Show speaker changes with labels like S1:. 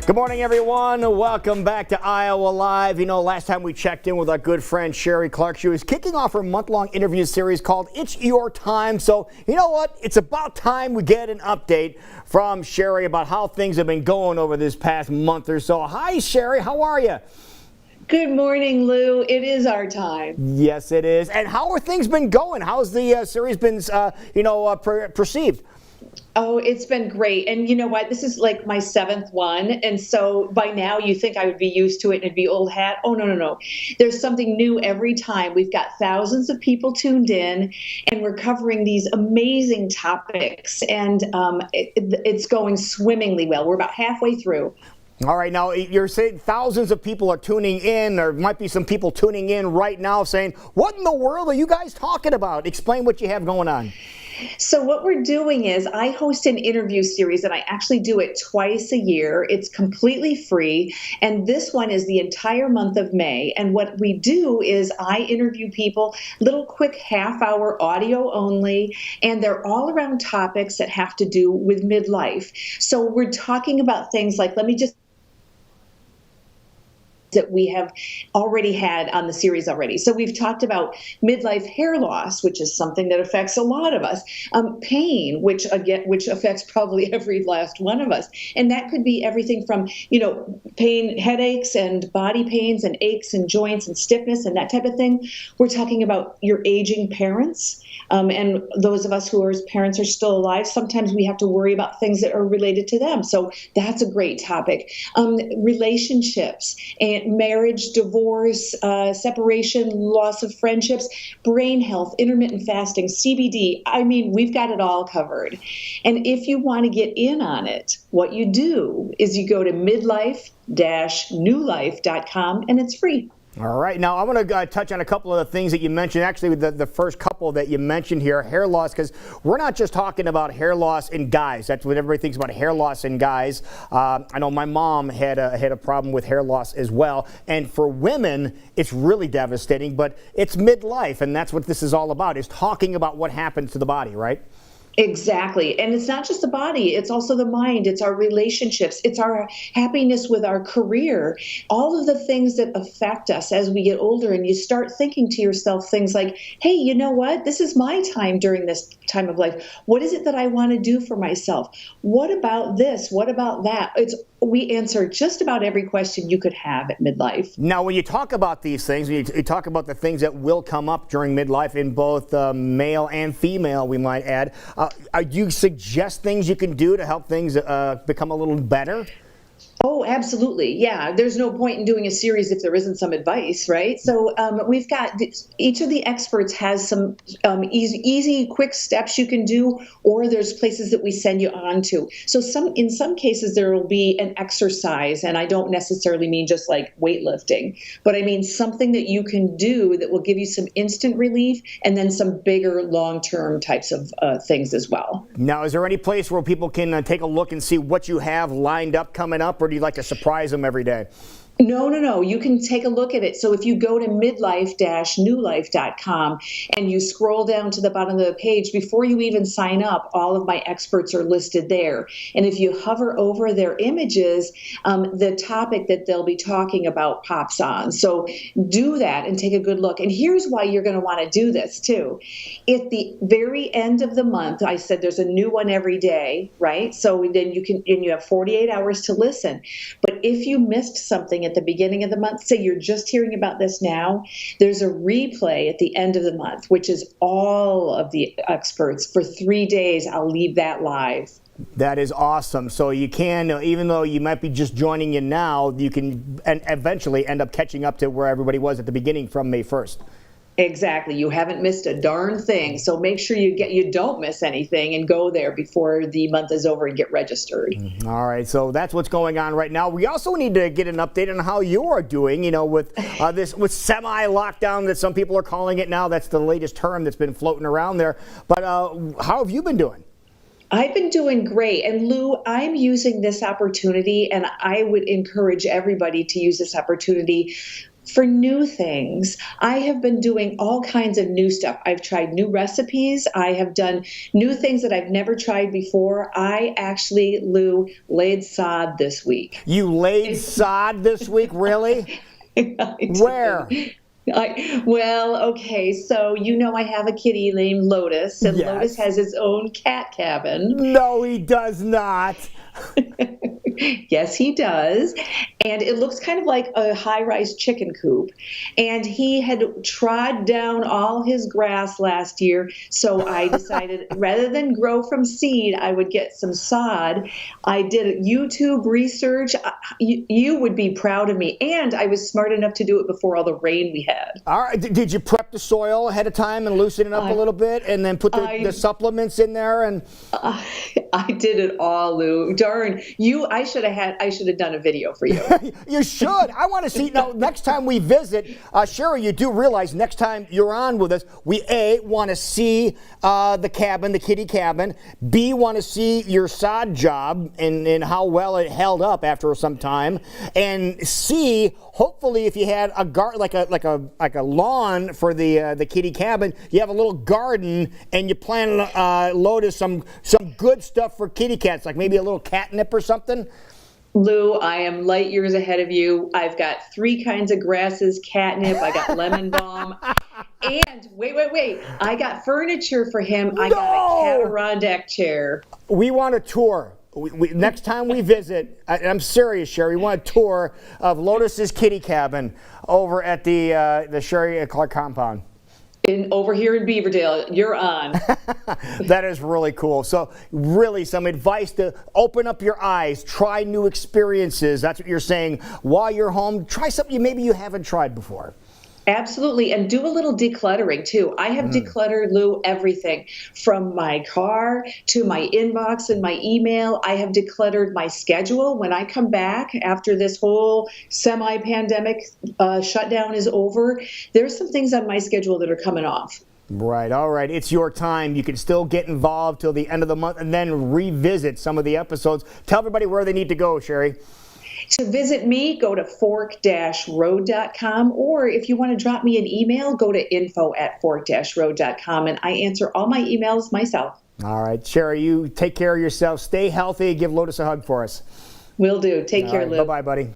S1: Good morning, everyone. Welcome back to Iowa Live. You know, last time we checked in with our good friend Sheree Clark, she was kicking off her month-long interview series called It's Your Time. So, you know what? It's about time we get an update from Sheree about how things have been going over this past month or so. Hi, Sheree. How are you?
S2: Good morning, Lou. It is our time.
S1: Yes, it is. And how are things been going? How's the series been, perceived?
S2: Oh, it's been great. And you know what? This is like my seventh one. And so by now you think I would be used to it and it'd be old hat. Oh, no. There's something new every time. We've got thousands of people tuned in and we're covering these amazing topics. And it's going swimmingly well. We're about halfway through.
S1: All right, now you're saying thousands of people are tuning in. There might be some people tuning in right now saying, what in the world are you guys talking about? Explain what you have going on.
S2: So what we're doing is I host an interview series and I actually do it twice a year. It's completely free. And this one is the entire month of May. And what we do is I interview people, little quick half-hour audio only, and they're all around topics that have to do with midlife. So we're talking about things like, let me just that we have already had on the series already. So we've talked about midlife hair loss, which is something that affects a lot of us. Pain, which affects probably every last one of us. And that could be everything from, pain, headaches and body pains and aches and joints and stiffness and that type of thing. We're talking about your aging parents. And those of us who are parents are still alive, sometimes we have to worry about things that are related to them. So that's a great topic. Relationships and marriage, divorce, separation, loss of friendships, brain health, intermittent fasting, CBD. I mean, we've got it all covered. And if you want to get in on it, what you do is you go to midlife-newlife.com and it's free.
S1: All right. Now, I want to touch on a couple of the things that you mentioned. Actually, the first couple that you mentioned here, hair loss, because we're not just talking about hair loss in guys. That's what everybody thinks about, hair loss in guys. I know my mom had a problem with hair loss as well. And for women, it's really devastating. But it's midlife, and that's what this is all about, is talking about what happens to the body, right?
S2: Exactly. And it's not just the body, it's also the mind, it's our relationships, it's our happiness with our career, all of the things that affect us as we get older. And you start thinking to yourself things like, hey, you know what? This is my time during this time of life. What is it that I want to do for myself? What about this? What about that? We answer just about every question you could have at midlife.
S1: Now, when you talk about these things, you talk about the things that will come up during midlife in both male and female, we might add. Do you suggest things you can do to help things become a little better?
S2: Oh, absolutely. Yeah. There's no point in doing a series if there isn't some advice, right? So we've got each of the experts has some easy, quick steps you can do, or there's places that we send you on to. So in some cases, there will be an exercise, and I don't necessarily mean just like weightlifting, but I mean something that you can do that will give you some instant relief and then some bigger long-term types of things as well.
S1: Now, is there any place where people can take a look and see what you have lined up coming up, or do you like to surprise them every day?
S2: No. You can take a look at it. So if you go to midlife-newlife.com and you scroll down to the bottom of the page, before you even sign up, all of my experts are listed there. And if you hover over their images, the topic that they'll be talking about pops on. So do that and take a good look. And here's why you're going to want to do this too. At the very end of the month, I said there's a new one every day, right? So then you have 48 hours to listen. But if you missed something at the beginning of the month, say you're just hearing about this now, there's a replay at the end of the month, which is all of the experts for 3 days. I'll leave that live.
S1: That is awesome. So you can, even though you might be just joining in now, you can eventually end up catching up to where everybody was at the beginning from May 1st.
S2: Exactly. You haven't missed a darn thing. So make sure you don't miss anything and go there before the month is over and get registered.
S1: All right. So that's what's going on right now. We also need to get an update on how you are doing, with with semi-lockdown that some people are calling it now. That's the latest term that's been floating around there. But how have you been doing?
S2: I've been doing great. And Lou, I'm using this opportunity, and I would encourage everybody to use this opportunity. For new things, I have been doing all kinds of new stuff. I've tried new recipes. I have done new things that I've never tried before. I actually, Lou, laid sod this week.
S1: You laid sod this week, really? Where?
S2: Well, okay, so I have a kitty named Lotus, and
S1: Yes.
S2: Lotus has his own cat cabin.
S1: No, he does not.
S2: Yes, he does. And it looks kind of like a high-rise chicken coop. And he had trod down all his grass last year. So I decided rather than grow from seed, I would get some sod. I did YouTube research. You would be proud of me. And I was smart enough to do it before all the rain we had.
S1: All right. Did you prep the soil ahead of time and loosen it up a little bit and then put the supplements in there? And
S2: I did it all, Lou. Darn, I should have done a video for you.
S1: You should. I want to see. Now, next time we visit, Sheree, you do realize next time you're on with us, we A, want to see the cabin, the kitty cabin. B, want to see your sod job and how well it held up after some time. And C, hopefully, if you had a like a lawn for the kitty cabin, you have a little garden and you plan Lotus some good stuff for kitty cats, like maybe a little catnip or something.
S2: Lou, I am light years ahead of you. I've got 3 kinds of grasses, catnip, I got lemon balm, and wait. I got furniture for him. I got a Adirondack chair.
S1: We want a tour. Next time we visit, I'm serious, Sheree, we want a tour of Lotus's kitty cabin over at the Sheree Clark compound.
S2: Over here in Beaverdale, you're on.
S1: That is really cool. So really some advice to open up your eyes, try new experiences. That's what you're saying. While you're home, try something maybe you haven't tried before.
S2: Absolutely. And do a little decluttering too. I have decluttered, Lou, everything from my car to my inbox and my email. I have decluttered my schedule. When I come back after this whole semi-pandemic shutdown is over, there's some things on my schedule that are coming off.
S1: Right. All right. It's your time. You can still get involved till the end of the month and then revisit some of the episodes. Tell everybody where they need to go, Sheree.
S2: To visit me, go to fork-road.com, or if you want to drop me an email, go to info@fork-road.com, and I answer all my emails myself.
S1: All right. Sheree, you take care of yourself. Stay healthy. Give Lotus a hug for us.
S2: Will do. Take care,
S1: Lou.
S2: Lou.
S1: Bye-bye, buddy.